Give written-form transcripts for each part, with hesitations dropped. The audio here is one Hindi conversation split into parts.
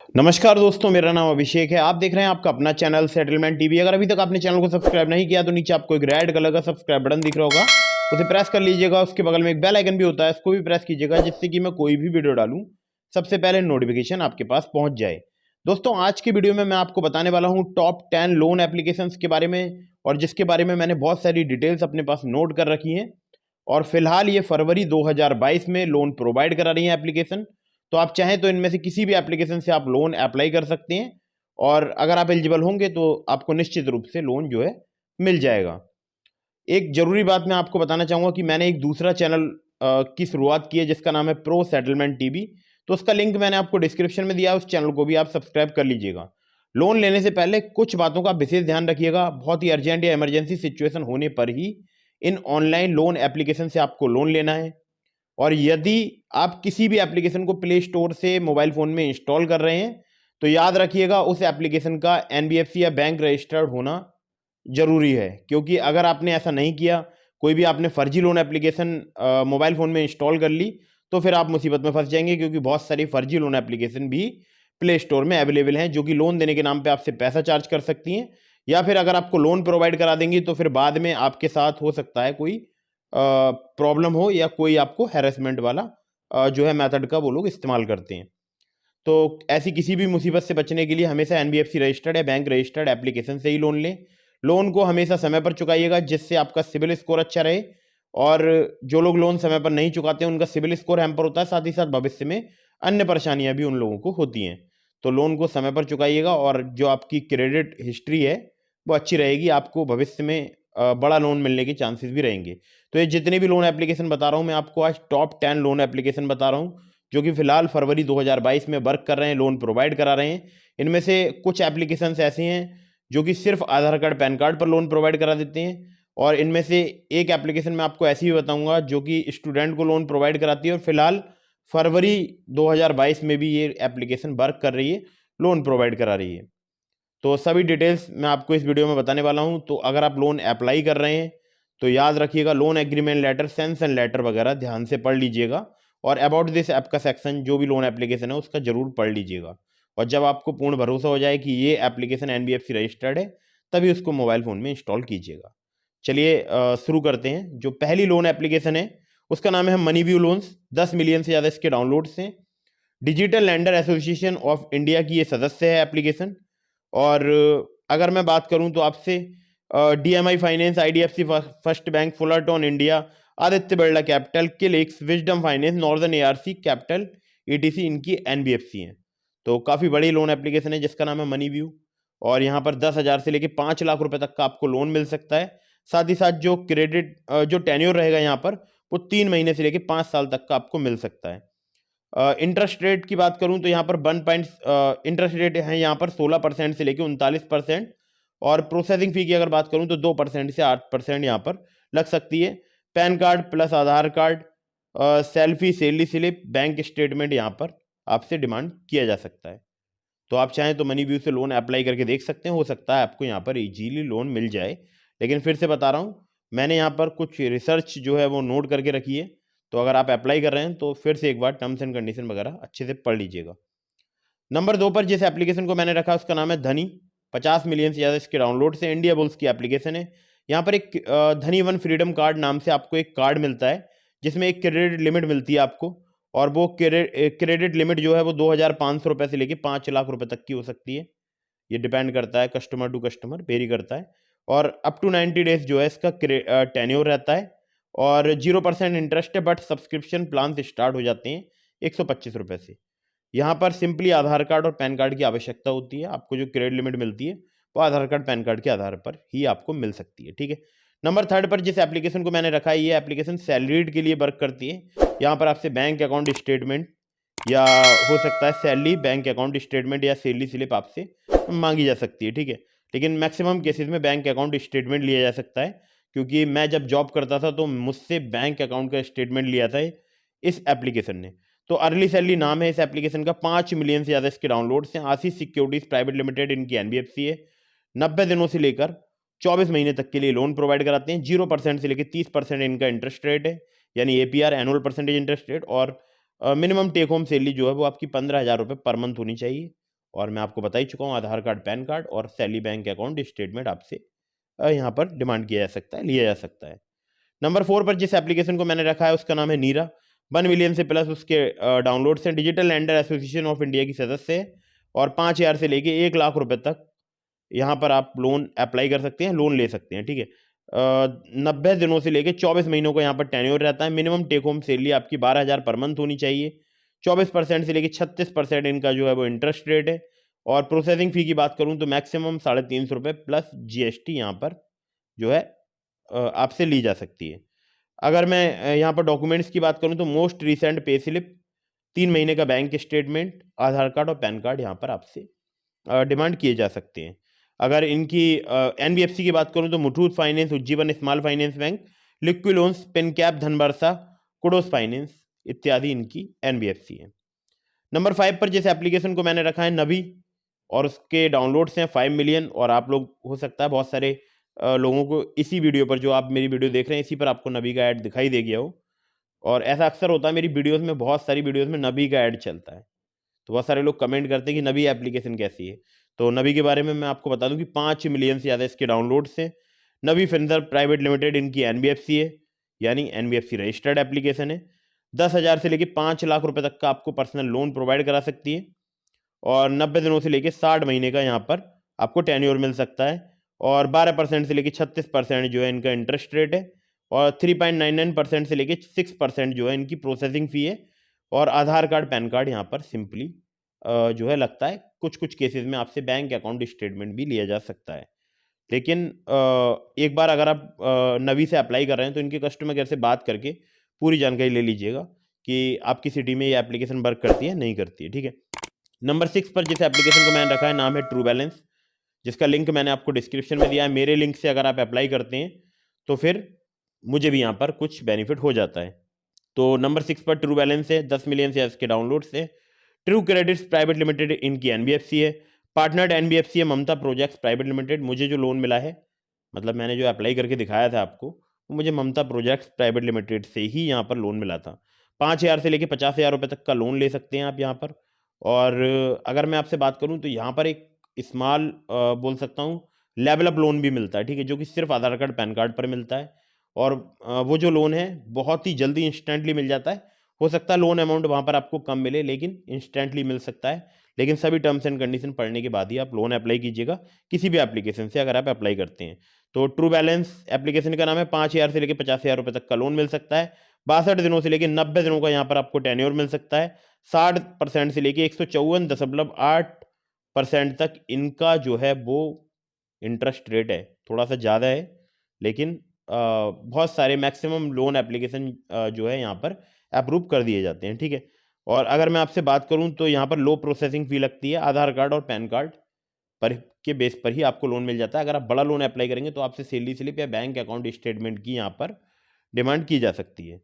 नमस्कार दोस्तों, मेरा नाम अभिषेक है। आप देख रहे हैं आपका अपना चैनल सेटलमेंट टीवी। अगर अभी तक आपने चैनल को सब्सक्राइब नहीं किया तो नीचे आपको एक रेड कलर का सब्सक्राइब बटन दिख रहा होगा, उसे प्रेस कर लीजिएगा। उसके बगल में एक बेल आइकन भी होता है, उसको भी प्रेस कीजिएगा, जिससे कि मैं कोई भी वीडियो डालूं सबसे पहले नोटिफिकेशन आपके पास पहुंच जाए। दोस्तों, आज की वीडियो में मैं आपको बताने वाला हूं टॉप 10 लोन एप्लीकेशन के बारे में, और जिसके बारे में मैंने बहुत सारी डिटेल्स अपने पास नोट कर रखी हैं। और फिलहाल ये फरवरी 2022 में लोन प्रोवाइड करा रही है एप्लीकेशन। तो आप चाहें तो इनमें से किसी भी एप्लीकेशन से आप लोन अप्लाई कर सकते हैं, और अगर आप एलिजिबल होंगे तो आपको निश्चित रूप से लोन जो है मिल जाएगा। एक जरूरी बात मैं आपको बताना चाहूंगा कि मैंने एक दूसरा चैनल की शुरुआत की है, जिसका नाम है प्रो सेटलमेंट टीवी। तो उसका लिंक मैंने आपको डिस्क्रिप्शन में दिया है, उस चैनल को भी आप सब्सक्राइब कर लीजिएगा। लोन लेने से पहले कुछ बातों का विशेष ध्यान रखिएगा। बहुत ही अर्जेंट या इमरजेंसी सिचुएशन होने पर ही इन ऑनलाइन लोन एप्लीकेशन से आपको लोन लेना है। और यदि आप किसी भी एप्लीकेशन को प्ले स्टोर से मोबाइल फ़ोन में इंस्टॉल कर रहे हैं, तो याद रखिएगा उस एप्लीकेशन का एनबीएफसी या बैंक रजिस्टर्ड होना ज़रूरी है। क्योंकि अगर आपने ऐसा नहीं किया, कोई भी आपने फर्जी लोन एप्लीकेशन मोबाइल फ़ोन में इंस्टॉल कर ली, तो फिर आप मुसीबत में फंस जाएंगे। क्योंकि बहुत सारी फर्जी लोन एप्लीकेशन भी प्ले स्टोर में अवेलेबल हैं, जो कि लोन देने के नाम पे आपसे पैसा चार्ज कर सकती हैं, या फिर अगर आपको लोन प्रोवाइड करा देंगी तो फिर बाद में आपके साथ हो सकता है कोई प्रॉब्लम हो, या कोई आपको हैरेसमेंट वाला जो है मेथड का वो लोग इस्तेमाल करते हैं। तो ऐसी किसी भी मुसीबत से बचने के लिए हमेशा एनबीएफसी रजिस्टर्ड या बैंक रजिस्टर्ड एप्लीकेशन से ही लोन लें। लोन को हमेशा समय पर चुकाइएगा, जिससे आपका सिबिल स्कोर अच्छा रहे। और जो लोग लोन समय पर नहीं चुकाते हैं, उनका सिबिल स्कोर हैम्पर होता है, साथ ही साथ भविष्य में अन्य परेशानियां भी उन लोगों को होती हैं। तो लोन को समय पर चुकाइएगा, और जो आपकी क्रेडिट हिस्ट्री है वो अच्छी रहेगी। आपको भविष्य में बड़ा लोन मिलने के चांसेस भी रहेंगे। तो ये जितने भी लोन एप्लीकेशन बता रहा हूँ, मैं आपको आज टॉप 10 लोन एप्लीकेशन बता रहा हूँ, जो कि फिलहाल फरवरी 2022 में वर्क कर रहे हैं, लोन प्रोवाइड करा रहे हैं। इनमें से कुछ एप्लीकेशंस ऐसे हैं जो कि सिर्फ आधार कार्ड पैन कार्ड पर लोन प्रोवाइड करा देते हैं, और इनमें से एक एप्लीकेशन मैं आपको ऐसी भी बताऊंगा जो कि स्टूडेंट को लोन प्रोवाइड कराती है, और फिलहाल फरवरी 2022 में भी ये एप्लीकेशन वर्क कर रही है, लोन प्रोवाइड करा रही है। तो सभी डिटेल्स मैं आपको इस वीडियो में बताने वाला हूं। तो अगर आप लोन अप्लाई कर रहे हैं तो याद रखिएगा, loan agreement letter, sanction letter वगैरह ध्यान से पढ़ लीजिएगा, और अबाउट दिस ऐप का सेक्शन जो भी लोन एप्लीकेशन है उसका जरूर पढ़ लीजिएगा। और जब आपको पूर्ण भरोसा हो जाए कि ये एप्लीकेशन एनबीएफसी रजिस्टर्ड है, तभी उसको मोबाइल फ़ोन में इंस्टॉल कीजिएगा। चलिए शुरू करते हैं। जो पहली लोन एप्लीकेशन है उसका नाम है मनी व्यू लोन्स। 10 मिलियन से ज़्यादा इसके डाउनलोड्स हैं। Digital lander association of India की ये सदस्य है एप्लीकेशन। और अगर मैं बात करूं तो आपसे DMI Finance, IDFC First Bank, Fullerton India, Aditya Birla Capital, Clix, Wisdom Finance, Northern ARC Capital, etc इनकी एनबीएफसी हैं। तो काफ़ी बड़ी लोन एप्लीकेशन है जिसका नाम है मनी व्यू। और यहाँ पर 10,000 से लेकर 5 लाख रुपए तक का आपको लोन मिल सकता है। साथ ही साथ जो क्रेडिट जो टेन्योर रहेगा यहाँ पर, वो 3 महीने से लेकर 5 साल तक का आपको मिल सकता है। इंटरेस्ट रेट की बात करूं तो यहाँ पर 1 इंटरेस्ट रेट है यहाँ पर 16% से लेकर 39%। और प्रोसेसिंग फ़ी की अगर बात करूं तो 2% से 8% यहाँ पर लग सकती है। PAN card plus Aadhaar card, selfie, salary slip, bank statement यहाँ पर आपसे डिमांड किया जा सकता है। तो आप चाहें तो मनी व्यू से लोन अप्लाई करके देख सकते हैं, हो सकता है आपको यहाँ पर इजीली लोन मिल जाए। लेकिन फिर से बता रहा हूँ, मैंने यहाँ पर कुछ रिसर्च जो है वो नोट करके रखी है। तो अगर आप अप्लाई कर रहे हैं तो फिर से एक बार टर्म्स एंड कंडीशन वगैरह अच्छे से पढ़ लीजिएगा। नंबर 2 पर जिस एप्लीकेशन को मैंने रखा उसका नाम है धनी। 50 मिलियन से ज़्यादा इसके डाउनलोड से, इंडिया बुल्स की एप्लीकेशन है। यहाँ पर एक धनी वन फ्रीडम कार्ड नाम से आपको एक कार्ड मिलता है, जिसमें एक क्रेडिट लिमिट मिलती है आपको। और वो क्रेडिट लिमिट जो है वो 2,500 रुपये से लेकर 5 लाख रुपए तक की हो सकती है। ये डिपेंड करता है, कस्टमर टू कस्टमर वेरी करता है। और अप टू 90 डेज जो है इसका टेन्योर रहता है। और 0% इंटरेस्ट है, बट सब्सक्रिप्शन प्लान स्टार्ट हो जाते हैं 125 रुपये से। यहाँ पर सिंपली आधार कार्ड और पैन कार्ड की आवश्यकता होती है। आपको जो क्रेडिट लिमिट मिलती है वो आधार कार्ड पैन कार्ड के आधार पर ही आपको मिल सकती है, ठीक है। नंबर 3 पर जिस एप्लीकेशन को मैंने रखा है, ये एप्लीकेशन सैलरीड के लिए वर्क करती है। यहाँ पर आपसे बैंक अकाउंट स्टेटमेंट, या हो सकता है सैलरी बैंक अकाउंट स्टेटमेंट या सैलरी स्लिप आपसे मांगी जा सकती है, ठीक है। लेकिन मैक्सिमम केसेस में बैंक अकाउंट स्टेटमेंट लिया जा सकता है, क्योंकि मैं जब जॉब करता था तो मुझसे बैंक अकाउंट का स्टेटमेंट लिया था इस एप्लीकेशन ने। तो अर्ली सैलरी नाम है इस एप्लीकेशन का। 5 मिलियन से ज़्यादा इसके डाउनलोड्स हैं। आशीष सिक्योरिटीज़ प्राइवेट लिमिटेड इनकी एनबीएफसी है। 90 दिनों से लेकर 24 महीने तक के लिए लोन प्रोवाइड कराते हैं। 0% से लेकर 30% इनका इंटरेस्ट रेट है, यानी APR, annual percentage interest rate. और मिनिमम टेक होम सैलरी जो है वो आपकी 15,000 रुपये पर मंथ होनी चाहिए। और मैं आपको बता ही चुका हूँ, आधार कार्ड, पैन कार्ड और सैलरी बैंक अकाउंट स्टेटमेंट आपसे यहाँ पर डिमांड किया जा सकता है, लिया जा सकता है। नंबर 4 पर जिस एप्लीकेशन को मैंने रखा है उसका नाम है नीरा। 1 मिलियन से प्लस उसके डाउनलोड से, digital lander association of India की सदस्य है और 5,000 से लेके 1 लाख रुपए तक यहाँ पर आप लोन अप्लाई कर सकते हैं, लोन ले सकते हैं, ठीक है। 90 दिनों से लेके 24 महीनों का यहाँ पर टेन्योर रहता है। मिनिमम टेक होम सैलरी आपकी 12,000 पर मंथ होनी चाहिए। 24% से लेके 36% इनका जो है वो इंटरेस्ट रेट है। और प्रोसेसिंग फी की बात करूँ तो मैक्सिमम 350 रुपये प्लस GST यहाँ पर जो है आपसे ली जा सकती है। अगर मैं यहाँ पर डॉक्यूमेंट्स की बात करूँ तो मोस्ट रिसेंट पे स्लिप, 3 महीने का बैंक स्टेटमेंट, आधार कार्ड और पैन कार्ड यहाँ पर आपसे डिमांड किए जा सकते हैं। अगर इनकी NBFC की बात करूँ तो Muthoot Finance, Ujjivan Small Finance Bank, Liquid Loans, पेनकैप, धनवर्षा, कुडोस फाइनेंस इत्यादि इनकी NBFC है। नंबर 5 पर जिस एप्लीकेशन को मैंने रखा है नवी, और उसके डाउनलोड्स हैं 5 मिलियन। और आप लोग, हो सकता है बहुत सारे लोगों को इसी वीडियो पर, जो आप मेरी वीडियो देख रहे हैं, इसी पर आपको नवी का ऐड दिखाई दे गया हो। और ऐसा अक्सर होता है मेरी वीडियोस में, बहुत सारी वीडियोस में नवी का ऐड चलता है, तो बहुत सारे लोग कमेंट करते हैं कि नवी एप्लीकेशन कैसी है। तो नवी के बारे में मैं आपको बता दूं कि 5 मिलियन से ज़्यादा इसके डाउनलोड्स हैं। नवी फिनसर्व प्राइवेट लिमिटेड इनकी NBFC है, यानी NBFC रजिस्टर्ड एप्लीकेशन है। 10,000 से लेकर 5 लाख रुपए तक का आपको पर्सनल लोन प्रोवाइड करा सकती है। और 90 दिनों से लेकर 60 महीने का यहाँ पर आपको टेन्योर मिल सकता है। और 12% से लेकर 36% जो है इनका इंटरेस्ट रेट है। और 3.99% से लेकर 6% जो है इनकी प्रोसेसिंग फ़ी है। और आधार कार्ड, पैन कार्ड यहाँ पर सिंपली जो है लगता है। कुछ कुछ केसेस में आपसे बैंक अकाउंट स्टेटमेंट भी लिया जा सकता है। लेकिन एक बार अगर आप नवी से अप्लाई कर रहे हैं तो इनके कस्टमर केयर से बात करके पूरी जानकारी ले लीजिएगा कि आपकी सिटी में ये एप्लीकेशन वर्क करती है, नहीं करती है, ठीक है। नंबर 6 पर जिस एप्लीकेशन को मैंने रखा है नाम है ट्रू बैलेंस, जिसका लिंक मैंने आपको डिस्क्रिप्शन में दिया है। मेरे लिंक से अगर आप अप्लाई करते हैं तो फिर मुझे भी यहाँ पर कुछ बेनिफिट हो जाता है। तो नंबर 6 पर ट्रू बैलेंस है, 10 मिलियन से इसके डाउनलोड से। ट्रू क्रेडिट्स प्राइवेट लिमिटेड इनकी NBFC है। पार्टनर्ड NBFC है ममता प्रोजेक्ट्स प्राइवेट लिमिटेड। मुझे जो लोन मिला है, मतलब मैंने जो अप्लाई करके दिखाया था आपको, वो मुझे ममता प्रोजेक्ट्स प्राइवेट लिमिटेड से ही यहाँ पर लोन मिला था। 5,000 से लेकर 50,000 रुपये तक का लोन ले सकते हैं आप यहाँ पर। और अगर मैं आपसे बात करूँ तो यहाँ पर एक स्मॉल बोल सकता हूँ लेवल अप लोन भी मिलता है, ठीक है, जो कि सिर्फ आधार कार्ड, पैन कार्ड पर मिलता है। और वो जो लोन है बहुत ही जल्दी इंस्टेंटली मिल जाता है। हो सकता है लोन अमाउंट वहाँ पर आपको कम मिले, लेकिन इंस्टेंटली मिल सकता है। लेकिन सभी टर्म्स एंड कंडीशन पढ़ने के बाद ही आप लोन अप्लाई कीजिएगा, किसी भी एप्लीकेशन से अगर आप अप्लाई करते हैं। तो ट्रू बैलेंस एप्लीकेशन का नाम है। 5,000 से लेकर 50,000 रुपये तक का लोन मिल सकता है। 62 दिनों से लेकर 90 दिनों का यहाँ पर आपको टेन्योर मिल सकता है। 60% से लेकर 154.8% तक इनका जो है वो इंटरेस्ट रेट है। थोड़ा सा ज़्यादा है, लेकिन बहुत सारे मैक्सिमम लोन एप्लीकेशन जो है यहाँ पर अप्रूव कर दिए जाते हैं, ठीक है। और अगर मैं आपसे बात करूँ तो यहाँ पर लो प्रोसेसिंग फ़ी लगती है। आधार कार्ड और पैन कार्ड पर के बेस पर ही आपको लोन मिल जाता है। अगर आप बड़ा लोन अप्लाई करेंगे तो आपसे सैलरी स्लिप या बैंक अकाउंट स्टेटमेंट की यहाँ पर डिमांड की जा सकती है।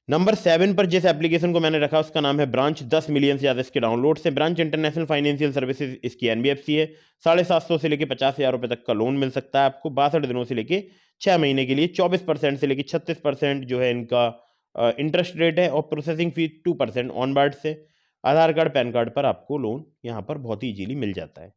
नंबर 7 पर जिस एप्लीकेशन को मैंने रखा उसका नाम है ब्रांच। 10 मिलियन से ज़्यादा इसके डाउनलोड से। ब्रांच इंटरनेशनल फाइनेंशियल सर्विसेज इसकी NBFC है। 750 से लेकर 50,000 रुपये तक का लोन मिल सकता है आपको 62 दिनों से लेकर 6 महीने के लिए। 24% से लेकर 36% जो है इनका इंटरेस्ट रेट है। और प्रोसेसिंग फी 2% ऑन बोर्ड से। आधार कार्ड, पैन कार्ड पर आपको लोन यहाँ पर बहुत ही ईजीली मिल जाता है।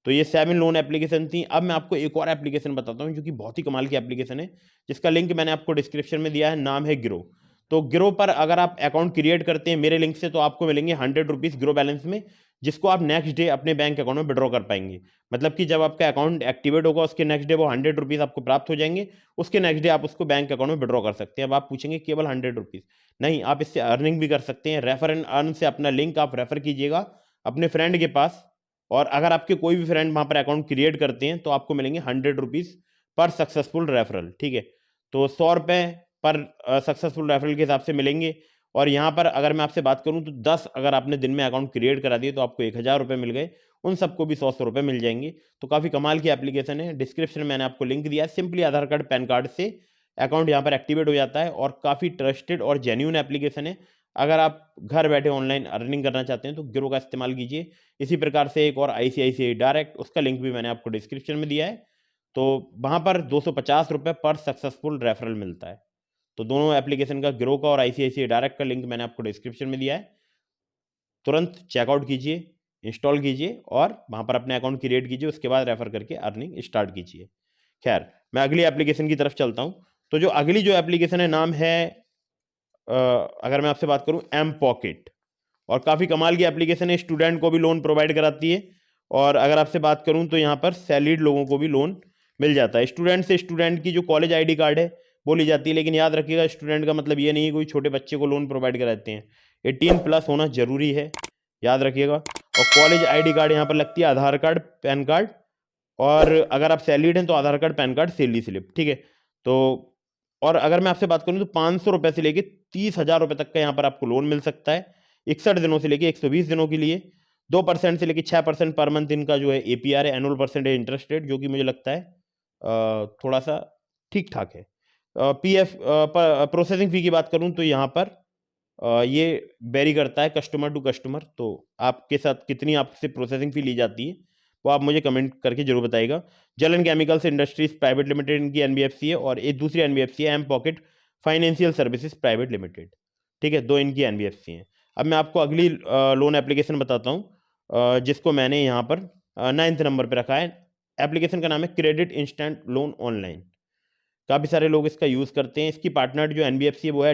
तो ये 7 लोन एप्लीकेशन थी। अब मैं आपको एक और एप्लीकेशन बताता हूँ जो कि बहुत ही कमाल की एप्लीकेशन है, जिसका लिंक मैंने आपको डिस्क्रिप्शन में दिया है। नाम है ग्रो। तो ग्रो पर अगर आप अकाउंट क्रिएट करते हैं मेरे लिंक से तो आपको मिलेंगे 100 रुपीज़ ग्रो बैलेंस में, जिसको आप नेक्स्ट डे अपने बैंक अकाउंट में विड्रॉ कर पाएंगे। मतलब कि जब आपका अकाउंट एक्टिवेट होगा उसके नेक्स्ट डे वो 100 रुपीज़ आपको प्राप्त हो जाएंगे। उसके नेक्स्ट डे आप उसको बैंक अकाउंट में विड्रॉ कर सकते हैं। अब आप पूछेंगे केवल 100 रुपीज़? नहीं, आप इससे अर्निंग भी कर सकते हैं। रेफर एंड अर्न से अपना लिंक आप रेफर कीजिएगा अपने फ्रेंड के पास। और अगर आपके कोई भी फ्रेंड वहाँ पर अकाउंट क्रिएट करते हैं तो आपको मिलेंगे 100 रुपीज़ पर सक्सेसफुल रेफरल, ठीक है। तो 100 रुपये पर सक्सेसफुल रेफरल के हिसाब से मिलेंगे। और यहाँ पर अगर मैं आपसे बात करूँ तो 10 अगर आपने दिन में अकाउंट क्रिएट करा दिए तो आपको 1,000 रुपये मिल गए। उन सबको भी 100 रुपये मिल जाएंगे। तो काफ़ी कमाल की एप्लीकेशन है। डिस्क्रिप्शन में मैंने आपको लिंक दिया है। सिंपली आधार कार्ड, पैन कार्ड से अकाउंट यहाँ पर एक्टिवेट हो जाता है। और काफ़ी ट्रस्टेड और जेन्यून एप्लीकेशन है। अगर आप घर बैठे ऑनलाइन अर्निंग करना चाहते हैं तो ग्रो का इस्तेमाल कीजिए। इसी प्रकार से एक और ICICI डायरेक्ट, उसका लिंक भी मैंने आपको डिस्क्रिप्शन में दिया है। तो वहाँ पर 250 रुपये पर सक्सेसफुल रेफरल मिलता है। तो दोनों एप्लीकेशन का, ग्रो का और ICICI डायरेक्ट का लिंक मैंने आपको डिस्क्रिप्शन में दिया है। तुरंत चेकआउट कीजिए। इंस्टॉल कीजिए और वहाँ पर अपने अकाउंट क्रिएट कीजिए, उसके बाद रेफर करके अर्निंग स्टार्ट कीजिए। खैर, मैं अगली एप्लीकेशन की तरफ चलता हूँ। तो जो अगली जो एप्लीकेशन है नाम है अगर मैं आपसे बात करूँ एम पॉकेट, और काफ़ी कमाल की एप्लीकेशन है, स्टूडेंट को भी लोन प्रोवाइड कराती है। और अगर आपसे बात करूँ तो यहाँ पर सैलरीड लोगों को भी लोन मिल जाता है। स्टूडेंट से स्टूडेंट की जो कॉलेज आईडी कार्ड है वो ली जाती है, लेकिन याद रखिएगा स्टूडेंट का मतलब ये नहीं है कोई छोटे बच्चे को लोन प्रोवाइड कराते हैं। 18+ होना जरूरी है, याद रखिएगा। और कॉलेज आईडी कार्ड यहाँ पर लगती है, आधार कार्ड, पैन कार्ड, और अगर आप सैलरीड हैं तो Aadhaar card, PAN card, salary slip, ठीक है। तो और अगर मैं आपसे बात करूं तो 500 रुपए से लेके 30,000 रुपए तक का यहाँ पर आपको लोन मिल सकता है, 61 दिनों से लेके 120 दिनों के लिए। 2% से लेके 6% पर मंथ इनका जो है एपीआर है, एनुअल परसेंटेज इंटरेस्ट रेट, जो कि मुझे लगता है थोड़ा सा ठीक ठाक है। पीएफ प्रोसेसिंग फी की बात करूं तो यहाँ पर ये वेरी करता है कस्टमर टू कस्टमर। तो आपके साथ कितनी आपसे प्रोसेसिंग फी ली जाती है वो आप मुझे कमेंट करके जरूर बताइएगा। Jal and chemicals industries private limited इनकी एनबीएफसी है, और एक दूसरी एनबीएफसी है M pocket financial services private limited, ठीक है। 2 इनकी एनबीएफसी हैं। अब मैं आपको अगली लोन एप्लीकेशन बताता हूँ जिसको मैंने यहाँ पर 9th नंबर पर रखा है। एप्लीकेशन का नाम है क्रेडिट इंस्टेंट लोन ऑनलाइन। काफ़ी सारे लोग इसका यूज़ करते हैं। इसकी पार्टनर जो एनबीएफसी है वो है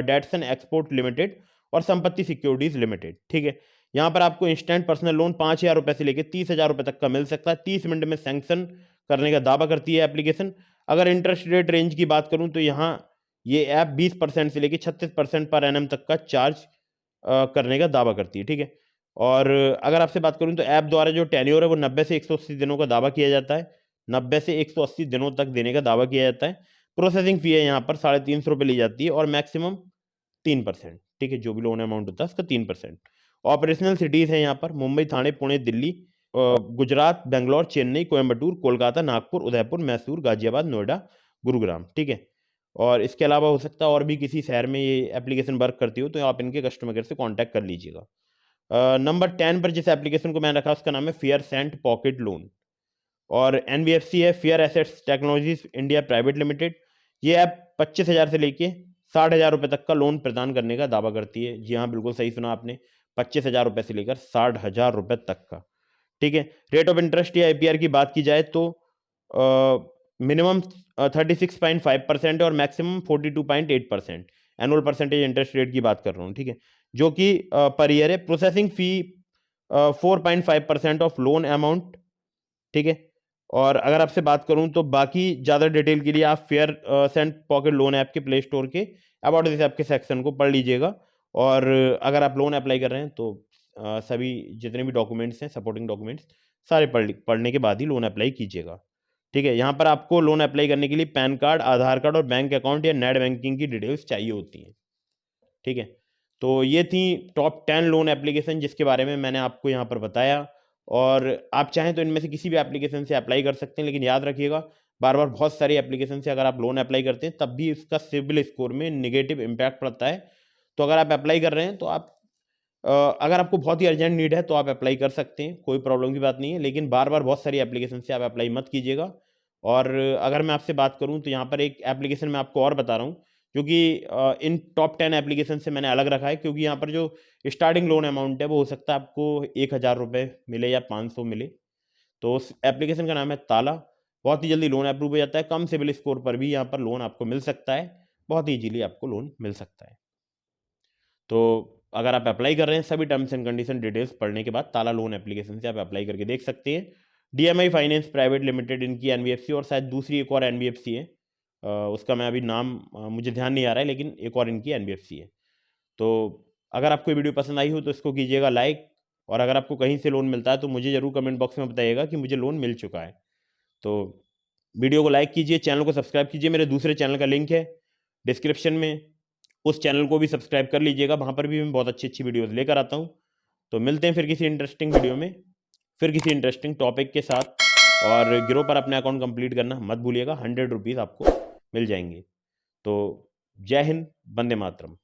डैटसन एक्सपोर्ट लिमिटेड और संपत्ति सिक्योरिटीज लिमिटेड, ठीक है। यहाँ पर आपको इंस्टेंट पर्सनल लोन 5,000 रुपये से लेकर 30,000 रुपये तक का मिल सकता है। 30 मिनट में सैंक्शन करने का दावा करती है एप्लीकेशन। अगर इंटरेस्ट रेट रेंज की बात करूँ तो यहाँ ये ऐप 20% से लेकर 36% पर एनएम तक का चार्ज करने का दावा करती है, ठीक है। और अगर आपसे बात करूँ तो ऐप द्वारा जो टेन्योर है वो 90 से 180 दिनों का दावा किया जाता है। 90 से 180 दिनों तक देने का दावा किया जाता है। प्रोसेसिंग फी है यहाँ पर 350 रुपये ली जाती है, और मैक्सिमम 3%, ठीक है। जो भी लोन अमाउंट होता है उसका 3%। ऑपरेशनल सिटीज़ है यहाँ पर मुंबई, थाने, पुणे, दिल्ली, गुजरात, बेंगलोर, चेन्नई, कोयम्बटूर, कोलकाता, नागपुर, उदयपुर, मैसूर, गाजियाबाद, नोएडा, गुरुग्राम, ठीक है। और इसके अलावा हो सकता है और भी किसी शहर में ये एप्लीकेशन वर्क करती हो, तो आप इनके कस्टमर केयर से कॉन्टैक्ट कर लीजिएगा। नंबर 10 पर जिस एप्लीकेशन को मैंने रखा उसका नाम है फेयर सेंट पॉकेट लोन, और एनबीएफसी है fair assets technologies India private limited. ये ऐप 25,000 से लेके 60,000 रुपये तक का लोन प्रदान करने का दावा करती है। जी हाँ, बिल्कुल सही सुना आपने, 25,000 रुपये से लेकर 60,000 रुपये तक का, ठीक है। रेट ऑफ इंटरेस्ट या एपीआर की बात की जाए तो मिनिमम 36.5% और maximum 42.8%। Annual percentage interest rate की बात कर रहा हूँ, ठीक है, जो कि पर ईयर है। Processing fee 4.5% of loan amount, ठीक है। और अगर आपसे बात करूं तो बाकी ज़्यादा डिटेल के लिए आप Faircent pocket loan app के प्ले स्टोर के अबाउट दिस ऐप के सेक्शन को पढ़ लीजिएगा। और अगर आप लोन अप्लाई कर रहे हैं तो सभी जितने भी डॉक्यूमेंट्स हैं, सपोर्टिंग डॉक्यूमेंट्स, सारे पढ़ने के बाद ही लोन अप्लाई कीजिएगा, ठीक है। यहाँ पर आपको लोन अप्लाई करने के लिए पैन कार्ड, आधार कार्ड और बैंक अकाउंट या नेट बैंकिंग की डिटेल्स चाहिए होती हैं, ठीक है। तो ये थी टॉप 10 लोन एप्लीकेशन जिसके बारे में मैंने आपको यहाँ पर बताया। और आप चाहें तो इनमें से किसी भी एप्लीकेशन से अप्लाई कर सकते हैं, लेकिन याद रखिएगा बार बार बहुत सारी एप्लीकेशन से अगर आप लोन अप्लाई करते हैं तब भी इसका सिबिल स्कोर में निगेटिव इम्पैक्ट पड़ता है। तो अगर आप अप्लाई कर रहे हैं तो आप अगर आपको बहुत ही अर्जेंट नीड है तो आप अप्लाई कर सकते हैं, कोई प्रॉब्लम की बात नहीं है, लेकिन बार बार बहुत सारी एप्लीकेशन से आप अप्लाई मत कीजिएगा। और अगर मैं आपसे बात करूं तो यहाँ पर एक एप्लीकेशन मैं आपको और बता रहा हूँ, क्योंकि इन टॉप 10 एप्लीकेशन से मैंने अलग रखा है, क्योंकि यहाँ पर जो स्टार्टिंग लोन अमाउंट है वो हो सकता है आपको 1,000 रुपये मिले या 500 मिले। तो उस एप्लीकेशन का नाम है ताला। बहुत ही जल्दी लोन अप्रूव हो जाता है, कम सिबिल स्कोर पर भी यहाँ पर लोन आपको मिल सकता है, बहुत ही ईजीली आपको लोन मिल सकता है। तो अगर आप अप्लाई कर रहे हैं सभी टर्म्स एंड कंडीशन डिटेल्स पढ़ने के बाद ताला लोन एप्लीकेशन से आप अप्लाई करके देख सकते हैं। डीएमआई फाइनेंस प्राइवेट लिमिटेड इनकी एनबीएफसी, और शायद दूसरी एक और एनबीएफसी है, उसका मैं अभी नाम मुझे ध्यान नहीं आ रहा है, लेकिन एक और इनकी एनबीएफसी है। तो अगर आपको वीडियो पसंद आई हो तो इसको कीजिएगा लाइक, और अगर आपको कहीं से लोन मिलता है तो मुझे ज़रूर कमेंट बॉक्स में बताइएगा कि मुझे लोन मिल चुका है। तो वीडियो को लाइक कीजिए, चैनल को सब्सक्राइब कीजिए। मेरे दूसरे चैनल का लिंक है डिस्क्रिप्शन में, उस चैनल को भी सब्सक्राइब कर लीजिएगा, वहाँ पर भी मैं बहुत अच्छी अच्छी वीडियोज़ लेकर आता हूँ। तो मिलते हैं फिर किसी इंटरेस्टिंग वीडियो में, फिर किसी इंटरेस्टिंग टॉपिक के साथ। और गिरो पर अपने अकाउंट कंप्लीट करना मत भूलिएगा, 100 रुपीज़ आपको मिल जाएंगे। तो जय हिंद, वंदे मातरम।